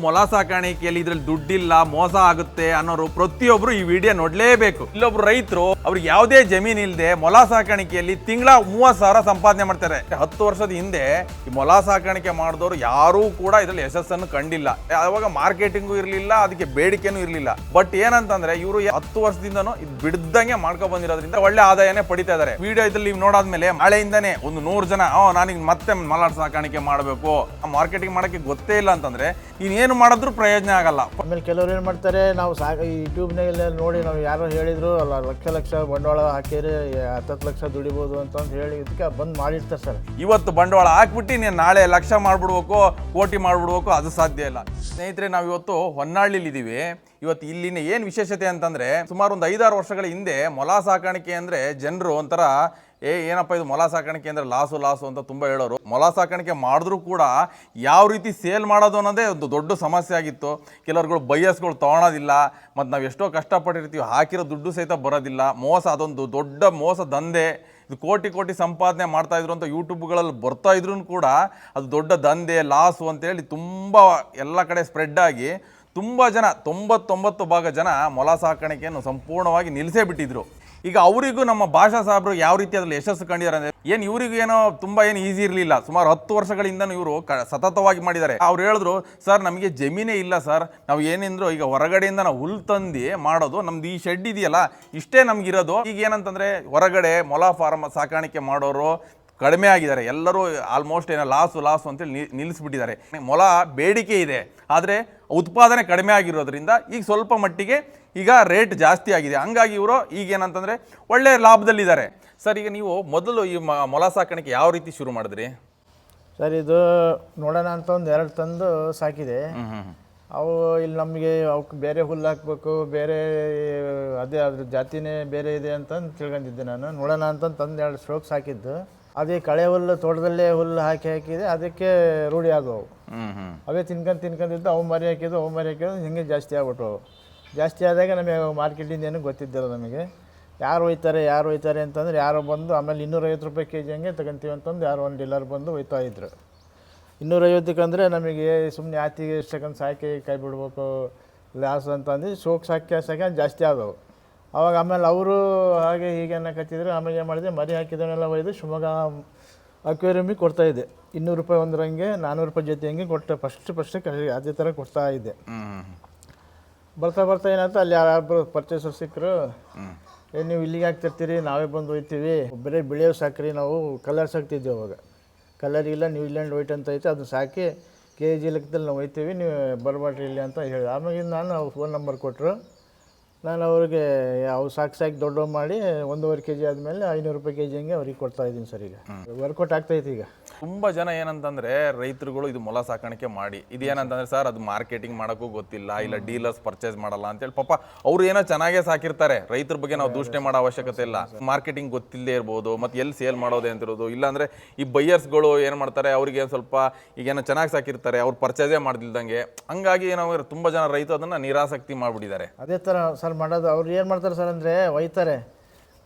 ಮೊಲ ಸಾಕಾಣಿಕೆಯಲ್ಲಿ ಇದ್ರಲ್ಲಿ ದುಡ್ಡಿಲ್ಲ, ಮೋಸ ಆಗುತ್ತೆ ಅನ್ನೋರು ಪ್ರತಿಯೊಬ್ರು ಈ ವಿಡಿಯೋ ನೋಡ್ಲೇಬೇಕು. ಇಲ್ಲೊಬ್ರು ರೈತರು ಅವ್ರಿಗೆ ಯಾವುದೇ ಜಮೀನ್ ಇಲ್ಲದೆ ಮೊಲ ಸಾಕಾಣಿಕೆಯಲ್ಲಿ ತಿಂಗಳ 30,000 ಸಂಪಾದನೆ ಮಾಡ್ತಾರೆ. 10 ವರ್ಷದ ಹಿಂದೆ ಈ ಮೊಲ ಸಾಕಾಣಿಕೆ ಮಾಡಿದವರು ಯಾರೂ ಕೂಡ ಇದ್ರಲ್ಲಿ ಯಶಸ್ಸನ್ನು ಕಂಡಿಲ್ಲ. ಅವಾಗ ಮಾರ್ಕೆಟಿಂಗು ಇರಲಿಲ್ಲ, ಅದಕ್ಕೆ ಬೇಡಿಕೆನೂ ಇರಲಿಲ್ಲ. ಬಟ್ ಏನಂತಂದ್ರೆ ಇವರು 10 ವರ್ಷದಿಂದನೂ ಇದು ಬಿಡ್ದಂಗೆ ಮಾಡ್ಕೊ ಬಂದಿರೋದ್ರಿಂದ ಒಳ್ಳೆ ಆದಾಯನೇ ಪಡಿತಾ ಇದಾರೆ. ವಿಡಿಯೋ ಇದ್ರಲ್ಲಿ ನೀವು ನೋಡಾದ್ಮೇಲೆ ನಾಳೆಯಿಂದಾನೆ ಒಂದು 100 ಜನ ನಾನೀಗ ಮತ್ತೆ ಮೊಲ ಸಾಕಾಣಿಕೆ ಮಾಡಬೇಕು, ಮಾರ್ಕೆಟಿಂಗ್ ಮಾಡಕ್ಕೆ ಗೊತ್ತೇ ಇಲ್ಲ ಅಂತಂದ್ರೆ ಏನು ಮಾಡಿದ್ರು ಪ್ರಯೋಜನ ಆಗಲ್ಲ. ಆಮೇಲೆ ಕೆಲವರು ಏನು ಮಾಡ್ತಾರೆ, ನಾವು ಯೂಟ್ಯೂಬ್ನಾಗೆಲ್ಲ ನೋಡಿ ನಾವು ಯಾರೋ ಹೇಳಿದ್ರು ಅಲ್ಲ, ಲಕ್ಷ ಬಂಡವಾಳ ಹಾಕಿದ್ರೆ 10 ಲಕ್ಷ ದುಡಿಬೋದು ಅಂತ ಹೇಳಿ ಇದಕ್ಕೆ ಬಂದು ಮಾಡಿರ್ತಾರೆ ಸರ್. ಇವತ್ತು ಬಂಡವಾಳ ಹಾಕ್ಬಿಟ್ಟು ನೀನು ನಾಳೆ ಲಕ್ಷ ಮಾಡ್ಬಿಡ್ಬೇಕು, ಕೋಟಿ ಮಾಡ್ಬಿಡ್ಬೇಕು, ಅದು ಸಾಧ್ಯ ಇಲ್ಲ. ಸ್ನೇಹಿತರೆ, ನಾವು ಇವತ್ತು ಹೊನ್ನಾಳಿಲಿ ಇದ್ದೀವಿ. ಇವತ್ತು ಇಲ್ಲಿನ ಏನು ವಿಶೇಷತೆ ಅಂತಂದ್ರೆ, ಸುಮಾರು ಒಂದು 5-6 ವರ್ಷಗಳ ಹಿಂದೆ ಮೊಲ ಸಾಕಾಣಿಕೆ ಅಂದ್ರೆ ಜನರು ಒಂಥರ ಏನಪ್ಪ ಇದು ಮೊಲ ಸಾಕಾಣಿಕೆ ಅಂದರೆ ಲಾಸು ಅಂತ ತುಂಬ ಹೇಳೋರು. ಮೊಲ ಸಾಕಾಣಿಕೆ ಮಾಡಿದ್ರೂ ಕೂಡ ಯಾವ ರೀತಿ ಸೇಲ್ ಮಾಡೋದು ಅನ್ನೋದೇ ಒಂದು ದೊಡ್ಡ ಸಮಸ್ಯೆ ಆಗಿತ್ತು. ಕೆಲವ್ರುಗಳು ಬೈಯರ್ಸ್ಗಳು ತೊಗೊಳೋದಿಲ್ಲ, ಮತ್ತು ನಾವು ಎಷ್ಟೋ ಕಷ್ಟಪಟ್ಟಿರ್ತೀವಿ, ಹಾಕಿರೋ ದುಡ್ಡು ಸಹಿತ ಬರೋದಿಲ್ಲ. ಮೋಸ, ಅದೊಂದು ದೊಡ್ಡ ಮೋಸ ದಂಧೆ. ಇದು ಕೋಟಿ ಸಂಪಾದನೆ ಮಾಡ್ತಾಯಿದ್ರು ಅಂತ ಯೂಟ್ಯೂಬ್ಗಳಲ್ಲಿ ಬರ್ತಾಯಿದ್ರು ಕೂಡ ಅದು ದೊಡ್ಡ ದಂಧೆ, ಲಾಸು ಅಂತೇಳಿ ತುಂಬ ಎಲ್ಲ ಕಡೆ ಸ್ಪ್ರೆಡ್ ಆಗಿ ತುಂಬ ಜನ 99% ಜನ ಮೊಲ ಸಾಕಾಣಿಕೆಯನ್ನು ಸಂಪೂರ್ಣವಾಗಿ ನಿಲ್ಲಿಸೇ ಬಿಟ್ಟಿದ್ರು. ಈಗ ಅವರಿಗೂ ನಮ್ಮ ಭಾಷಾ ಸಾಹೇಬರು ಯಾವ ರೀತಿ ಅದ್ರಲ್ಲಿ ಯಶಸ್ಸು ಕಂಡಿದ್ದಾರೆ ಅಂದರೆ, ಏನು ಇವರಿಗೂ ಏನೋ ತುಂಬ ಏನು ಈಸಿ ಇರಲಿಲ್ಲ. ಸುಮಾರು 10 ವರ್ಷಗಳಿಂದನೂ ಇವರು ಸತತವಾಗಿ ಮಾಡಿದ್ದಾರೆ. ಅವ್ರು ಹೇಳಿದ್ರು, ಸರ್ ನಮಗೆ ಜಮೀನೇ ಇಲ್ಲ ಸರ್, ನಾವು ಏನೆಂದ್ರು ಈಗ ಹೊರಗಡೆಯಿಂದ ನಾವು ಹುಲ್ ತಂದು ಮಾಡೋದು, ನಮ್ದು ಈ ಶೆಡ್ ಇದೆಯಲ್ಲ ಇಷ್ಟೇ ನಮಗಿರೋದು. ಈಗ ಏನಂತಂದರೆ ಹೊರಗಡೆ ಮೊಲ ಫಾರ್ಮ್ ಸಾಕಾಣಿಕೆ ಮಾಡೋರು ಕಡಿಮೆ ಆಗಿದ್ದಾರೆ. ಎಲ್ಲರೂ ಆಲ್ಮೋಸ್ಟ್ ಏನೋ ಲಾಸು ಅಂತೇಳಿ ನಿಲ್ಲಿಸ್ಬಿಟ್ಟಿದ್ದಾರೆ. ಮೊಲ ಬೇಡಿಕೆ ಇದೆ, ಆದರೆ ಉತ್ಪಾದನೆ ಕಡಿಮೆ ಆಗಿರೋದ್ರಿಂದ ಈಗ ಸ್ವಲ್ಪ ಮಟ್ಟಿಗೆ ಈಗ ರೇಟ್ ಜಾಸ್ತಿ ಆಗಿದೆ. ಹಂಗಾಗಿ ಇವರು ಈಗೇನಂತಂದರೆ ಒಳ್ಳೆ ಲಾಭದಲ್ಲಿದ್ದಾರೆ. ಸರ್, ಈಗ ನೀವು ಮೊದಲು ಈ ಮೊಲ ಸಾಕಾಣಿಕೆ ಯಾವ ರೀತಿ ಶುರು ಮಾಡಿದ್ರಿ? ಸರ್, ಇದು ನೋಡೋಣ ಅಂತ ಒಂದು 2 ತಂದು ಸಾಕಿದೆ. ಅವು ಇಲ್ಲಿ ನಮಗೆ ಅವಕ್ಕೆ ಬೇರೆ ಹುಲ್ಲು ಹಾಕಬೇಕು, ಬೇರೆ ಅದೇ ಅದ್ರ ಜಾತಿನೇ ಬೇರೆ ಇದೆ ಅಂತ ತಿಳ್ಕೊಂಡಿದ್ದೆ ನಾನು. ನೋಡೋಣ ಅಂತ ತಂದು 2 ಸ್ಟ್ರೋಕ್ ಸಾಕಿದ್ದು. ಅದೇ ಕಳೆ ಹುಲ್ಲು ತೋಟದಲ್ಲೇ ಹುಲ್ಲು ಹಾಕಿದೆ, ಅದಕ್ಕೆ ರೂಢಿ ಆದವು. ಅವೇ ತಿನ್ಕೊಂಡಿದ್ದು ಅವು ಮರಿ ಹಾಕಿದ್ದು ಹಿಂಗೆ ಜಾಸ್ತಿ ಆಗ್ಬಿಟ್ಟು. ಜಾಸ್ತಿ ಆದಾಗ ನಮಗೆ ಮಾರ್ಕೆಟಿಂದ ಏನೂ ಗೊತ್ತಿದ್ದಿಲ್ಲ ನಮಗೆ. ಯಾರು ಒಯ್ತಾರೆ ಅಂತಂದ್ರೆ ಯಾರೋ ಬಂದು ಆಮೇಲೆ 250 ರೂಪಾಯಿ ಕೆಜಿ ಹಂಗೆ ತಗೊಂತೀವಿ ಅಂತಂದು ಯಾರೋ ಒಂದು ಡೀಲರ್ ಬಂದು ಒಯ್ತಾ ಇದ್ರು. 250ಕ್ಕೆ ಅಂದರೆ ನಮಗೆ ಸುಮ್ಮನೆ ಆತಿಗೆ ಇಷ್ಟಕ್ಕಂದು ಸಾಕಿ ಕೈ ಬಿಡ್ಬೇಕು ಲಾಸ್ ಅಂತಂದು ಸೋಕ್ ಸಾಕಿ ಜಾಸ್ತಿ ಆದವು. ಅವಾಗ ಆಮೇಲೆ ಅವರು ಹಾಗೆ ಹೀಗೆ ಅನ್ನಕತ್ತಿದ್ರು. ಆಮೇಲೆ ಏನು ಮಾಡಿದೆ, ಮರಿ ಹಾಕಿದವನ್ನೆಲ್ಲ ಒಯ್ದು ಶಿವಮೊಗ್ಗ ಅಕ್ವೇರಿಯಮಿಗೆ ಕೊಡ್ತಾಯಿದ್ದೆ. 200 ರೂಪಾಯಿ ಒಂದರಂಗೆ 400 ರೂಪಾಯಿ ಜೊತೆ ಹಂಗೆ ಕೊಟ್ಟು ಫಸ್ಟ್ ಅದೇ ಥರ ಕೊಡ್ತಾ ಇದ್ದೆ. ಬರ್ತಾ ಏನಾಯ್ತು, ಅಲ್ಲಿ ಯಾರೊಬ್ಬರು ಪರ್ಚೇಸರ್ ಸಿಕ್ಕರು. ನೀವು ಇಲ್ಲಿಗೆ ಹಾಕ್ತಿರ್ತೀರಿ, ನಾವೇ ಬಂದು ಒಯ್ತೀವಿ, ಬರೀ ಬೆಳೆಯೋ ಸಾಕ್ರಿ, ನಾವು ಕಲರ್ ಸಾಕ್ತಿದ್ವಿ ಅವಾಗ. ಕಲರ್ ಇಲ್ಲ, ನ್ಯೂಜಿಲ್ಯಾಂಡ್ ವೈಟ್ ಅಂತ ಐತೆ, ಅದು ಸಾಕಿ KG ಲೆಕ್ಕದಲ್ಲಿ ನಾವು ಒಯ್ತೀವಿ, ನೀವು ಬರಬೇಡ್ರಿ ಇಲ್ಲಿ ಅಂತ ಹೇಳಿ. ಆಮೇಲೆ ನಾನು ಫೋನ್ ನಂಬರ್ ಕೊಟ್ಟರು. ನಾನು ಅವ್ರಿಗೆ ಅವು ಸಾಕಿ ದೊಡ್ಡವು ಮಾಡಿ 1.5 kg ಆದಮೇಲೆ 500 ರೂಪಾಯಿ ಕೆಜಿ ಹಂಗೆ ಅವ್ರಿಗೆ ಕೊಡ್ತಾಯಿದ್ದೀನಿ ಸರ್. ಈಗ ವರ್ಕೌಟ್ ಆಗ್ತಾಯಿತ್ತು. ಈಗ ತುಂಬ ಜನ ಏನಂತಂದರೆ ರೈತರುಗಳು ಇದು ಮೊಲ ಸಾಕಾಣಿಕೆ ಮಾಡಿ ಇದೇನಂತಂದರೆ, ಸರ್ ಅದು ಮಾರ್ಕೆಟಿಂಗ್ ಮಾಡೋಕ್ಕೂ ಗೊತ್ತಿಲ್ಲ, ಇಲ್ಲ ಡೀಲರ್ಸ್ ಪರ್ಚೇಸ್ ಮಾಡಲ್ಲ ಅಂತೇಳಿ ಪಾಪ ಅವ್ರು ಏನೋ ಚೆನ್ನಾಗೇ ಸಾಕಿರ್ತಾರೆ. ರೈತರ ಬಗ್ಗೆ ನಾವು ದೂಷಣೆ ಮಾಡೋ ಅವಶ್ಯಕತೆ ಇಲ್ಲ. ಮಾರ್ಕೆಟಿಂಗ್ ಗೊತ್ತಿಲ್ಲದೆ ಇರ್ಬೋದು, ಮತ್ತು ಎಲ್ಲಿ ಸೇಲ್ ಮಾಡೋದೇ ಅಂತಿರೋದು. ಇಲ್ಲಾಂದರೆ ಈ ಬೈಯರ್ಸ್ಗಳು ಏನು ಮಾಡ್ತಾರೆ, ಅವ್ರಿಗೆ ಸ್ವಲ್ಪ ಈಗೇನೋ ಚೆನ್ನಾಗಿ ಸಾಕಿರ್ತಾರೆ, ಅವ್ರು ಪರ್ಚೇಸೇ ಮಾಡ್ದಿಲ್ದಂಗೆ. ಹಂಗಾಗಿ ನಾವು ತುಂಬ ಜನ ರೈತರು ಅದನ್ನು ನಿರಾಸಕ್ತಿ ಮಾಡಿಬಿಟ್ಟಿದ್ದಾರೆ. ಅದೇ ಥರ ಸರ್ ಮಾಡೋದು. ಅವ್ರು ಏನು ಮಾಡ್ತಾರೆ ಸರ್ ಅಂದರೆ ಒಯ್ತಾರೆ.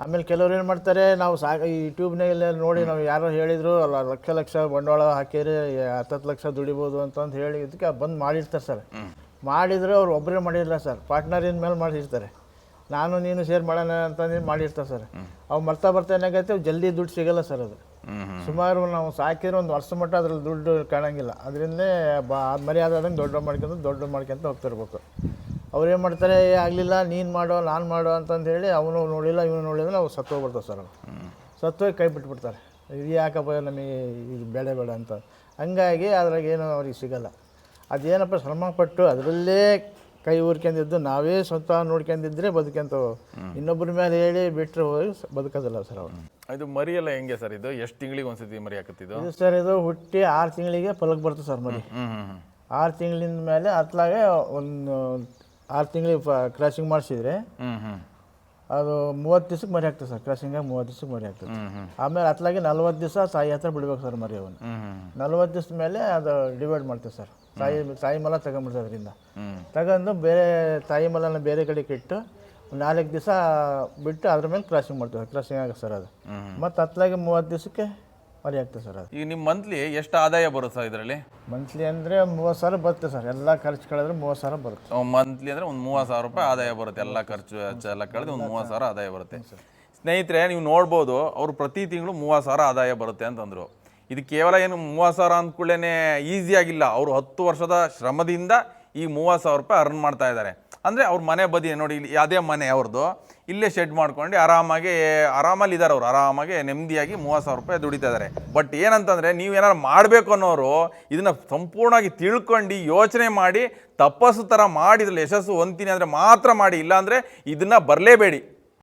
ಆಮೇಲೆ ಕೆಲವ್ರು ಏನು ಮಾಡ್ತಾರೆ, ನಾವು ಯೂಟ್ಯೂಬ್ನಾಗೆಲ್ಲ ನೋಡಿ ನಾವು ಯಾರೋ ಹೇಳಿದ್ರು ಅಲ್ಲ, ಲಕ್ಷ ಬಂಡವಾಳ ಹಾಕಿದ್ರೆ 10 ಲಕ್ಷ ದುಡಿಬೋದು ಅಂತ ಹೇಳಿ ಇದಕ್ಕೆ ಬಂದು ಮಾಡಿರ್ತಾರೆ ಸರ್. ಮಾಡಿದರೆ ಅವ್ರು ಒಬ್ಬರೇ ಮಾಡಿರಲ್ಲ ಸರ್, ಪಾರ್ಟ್ನರಿನ ಮೇಲೆ ಮಾಡಿರ್ತಾರೆ. ನಾನು ನೀನು ಶೇರ್ ಮಾಡೋಣ ಅಂತಂದು ಮಾಡಿರ್ತಾರೆ ಸರ್. ಅವು ಬರ್ತಾ ಏನಾಗೈತೆ, ಜಲ್ದಿ ದುಡ್ಡು ಸಿಗೋಲ್ಲ ಸರ್. ಅದು ಸುಮಾರು ನಾವು ಸಾಕಿದ್ರೆ ಒಂದು ವರ್ಷ ಮಟ್ಟ ಅದ್ರಲ್ಲಿ ದುಡ್ಡು ಕಾಣಂಗಿಲ್ಲ. ಅದರಿಂದಲೇ ಮರಿ ಆದಂಗೆ ದೊಡ್ಡ ಮಾಡ್ಕೊಂತ ಹೋಗ್ತಿರ್ಬೇಕು. ಅವ್ರೇನು ಮಾಡ್ತಾರೆ, ಆಗಲಿಲ್ಲ ನೀನು ಮಾಡೋ ನಾನು ಮಾಡೋ ಅಂತಂದು ಹೇಳಿ ಅವನು ನೋಡಿಲ್ಲ ಇವನು ನೋಡಿದ್ರೆ ಅವ್ರು ಸತ್ತೋಗ್ಬಿಡ್ತಾರೆ ಸರ್. ಸತ್ತೋಗಿ ಕೈ ಬಿಟ್ಬಿಡ್ತಾರೆ. ಇದು ಯಾಕಪ್ಪ ನಮಗೆ ಇದು ಬೇಡ ಅಂತ. ಹಂಗಾಗಿ ಅದ್ರಾಗ ಏನು ಅವ್ರಿಗೆ ಸಿಗೋಲ್ಲ. ಅದೇನಪ್ಪ ಶ್ರಮಪಟ್ಟು ಅದರಲ್ಲೇ ಕೈ ಊರ್ಕೊಂಡಿದ್ದು ನಾವೇ ಸ್ವತಃ ನೋಡ್ಕೊಂಡಿದ್ರೆ ಬದುಕಂತ, ಇನ್ನೊಬ್ಬರ ಮೇಲೆ ಹೇಳಿ ಬಿಟ್ಟರೆ ಹೋಗಿ ಬದುಕೋದಿಲ್ಲ ಸರ್ ಅವರು. ಇದು ಮರಿ ಎಲ್ಲ ಹೆಂಗೆ ಸರ್? ಇದು ಎಷ್ಟು ತಿಂಗಳಿಗೆ ಒಂದ್ಸತಿ ಮರಿ ಹಾಕತ್ತಿದ್ದು? ಇದು ಸರ್, ಇದು ಹುಟ್ಟಿ 6 ತಿಂಗಳಿಗೆ ಫಲಕ್ಕೆ ಬರ್ತದೆ ಸರ್ ಮರಿ. 6 ತಿಂಗಳಿಂದ ಮೇಲೆ ಅತ್ಲಾಗೆ ಒಂದು 6 ತಿಂಗಳಿಗೆ ಕ್ರಾಸಿಂಗ್ ಮಾಡಿಸಿದ್ರೆ ಅದು 30 ದಿವ್ಸಕ್ಕೆ ಮರಿ ಆಗ್ತದೆ ಸರ್. ಕ್ರಾಸಿಂಗಾಗಿ 30 ದಿವ್ಸಕ್ಕೆ ಮರಿ ಆಗ್ತದೆ. ಆಮೇಲೆ ಅತ್ಲಾಗೆ 40 ದಿವಸ ತಾಯಿ ಹತ್ರ ಬಿಡ್ಬೇಕು ಸರ್ ಮರಿ. ಅವನು 40 ದಿವ್ಸದ ಮೇಲೆ ಅದು ಡಿವೈಡ್ ಮಾಡ್ತೇವೆ ಸರ್. ತಾಯಿ ಮಲ ತಗೊಂಡ್ಬಿಡ್ತದೆ. ಅದರಿಂದ ತಗೊಂಡು ಬೇರೆ ತಾಯಿ ಮಲನ ಬೇರೆ ಕಡೆಗೆ ಇಟ್ಟು 4 ದಿವಸ ಬಿಟ್ಟು ಅದ್ರ ಮೇಲೆ ಕ್ರಾಸಿಂಗ್ ಮಾಡ್ತೇವೆ. ಕ್ರಾಸಿಂಗ್ ಆಗುತ್ತೆ ಸರ್ ಅದು. ಮತ್ತು ಅತ್ಲಾಗೆ 30 ದಿವಸಕ್ಕೆ ಮರಿ ಆಗ್ತದೆ ಸರ್ ಅದು. ಈಗ ನಿಮ್ಮ ಮಂತ್ಲಿ ಎಷ್ಟು ಆದಾಯ ಬರುತ್ತೆ ಸರ್ ಇದರಲ್ಲಿ? ಮಂತ್ಲಿ ಅಂದರೆ 30,000 ಬರುತ್ತೆ ಸರ್, ಎಲ್ಲ ಖರ್ಚು ಕಳೆದ್ರೆ 30,000 ಬರುತ್ತೆ. ಮಂತ್ಲಿ ಅಂದರೆ ಒಂದು 30,000 ರೂಪಾಯಿ ಆದಾಯ ಬರುತ್ತೆ, ಎಲ್ಲ ಖರ್ಚು ವೆಚ್ಚ ಎಲ್ಲ ಕಳೆದು ಒಂದು 30,000 ಆದಾಯ ಬರುತ್ತೆ. ಸ್ನೇಹಿತರೆ, ನೀವು ನೋಡ್ಬೋದು, ಅವರು ಪ್ರತಿ ತಿಂಗಳು 30,000 ಆದಾಯ ಬರುತ್ತೆ ಅಂತಂದರು. ಇದು ಕೇವಲ ಏನು 30,000 ಅಂದ್ಕೊಳ್ಳೇ ಈಸಿಯಾಗಿಲ್ಲ, ಅವರು 10 ವರ್ಷದ ಶ್ರಮದಿಂದ ಈ 30,000 ರೂಪಾಯಿ ಅರ್ನ್ ಮಾಡ್ತಾ ಇದ್ದಾರೆ. ಅಂದರೆ ಅವ್ರ ಮನೆ ಬದಿ ನೋಡಿ, ಇಲ್ಲಿ ಅದೇ ಮನೆ ಅವ್ರದ್ದು, ಇಲ್ಲೇ ಶೆಡ್ ಮಾಡ್ಕೊಂಡು ಆರಾಮಲ್ಲಿ ಇದ್ದಾರೆ ಅವರು, ಆರಾಮಾಗಿ ನೆಮ್ಮದಿಯಾಗಿ 30,000 ರೂಪಾಯಿ ದುಡಿತಾ ಇದ್ದಾರೆ. ಬಟ್ ಏನಂತಂದರೆ, ನೀವು ಏನಾರು ಮಾಡಬೇಕು ಅನ್ನೋರು ಇದನ್ನು ಸಂಪೂರ್ಣವಾಗಿ ತಿಳ್ಕೊಂಡು ಯೋಚನೆ ಮಾಡಿ ತಪಸ್ಸು ಥರ ಮಾಡಿ ಇದ್ರಲ್ಲಿ ಯಶಸ್ಸು ಹೊಂದ್ತೀನಿ ಅಂದರೆ ಮಾತ್ರ ಮಾಡಿ, ಇಲ್ಲಾಂದರೆ ಇದನ್ನು ಬರಲೇಬೇಡಿ.